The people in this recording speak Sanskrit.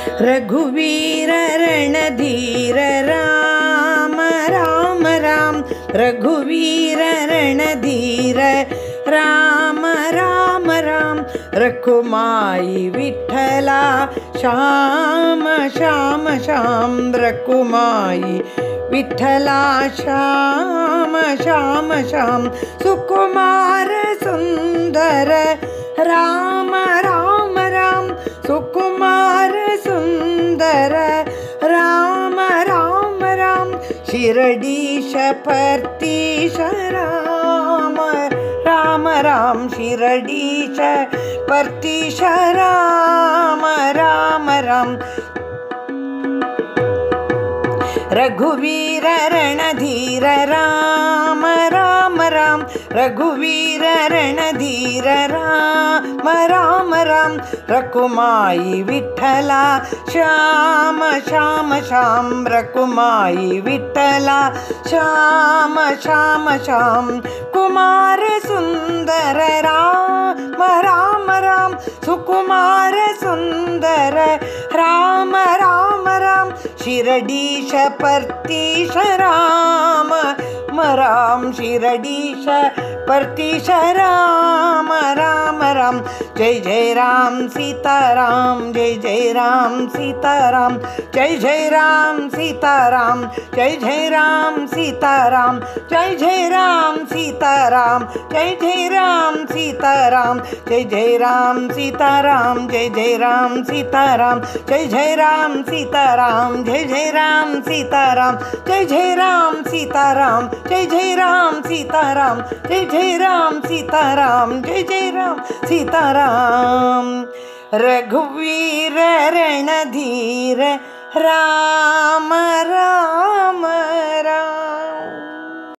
रघुवीर रणधीर राम राम राम। रघुवीर रणधीर राम राम राम। रखुमाई विठ्ठला श्याम श्याम श्याम। रखुमाई विठ्ठला श्याम श्याम श्याम। सुकुमार सुंदर राम राम राम। सुकुमार सुंदर राम राम राम। शिरडीश परतीश राम राम राम। शिरडीश परतीश राम राम राम। रघुवीर रणधीर राम राम राम। रघुवीर रणधीर राम राम राम। रखुमाई विठ्ठला श्याम श्याम श्याम। रखुमाई विठ्ठला श्याम श्याम श्याम। कुमार सुंदर राम राम राम। सुकुमार सुंदर राम राम राम। शिरडीश परतीश राम राम। शिरडीश परतीश राम राम राम। जय जय राम सीताराम। जय जय राम सीताराम। जय जय राम सीताराम। जय जय राम सीताराम। जय जय राम सीताराम। जय जय राम सीताराम। जय जय राम सीताराम। जय जय राम सीताराम। जय जय राम सीताराम। जय जय राम सीताराम। जय जय राम सीताराम। जय जय राम सीताराम। जय जय राम सीताराम। जय जय राम सीताराम। रघुवीर रणधीर राम राम।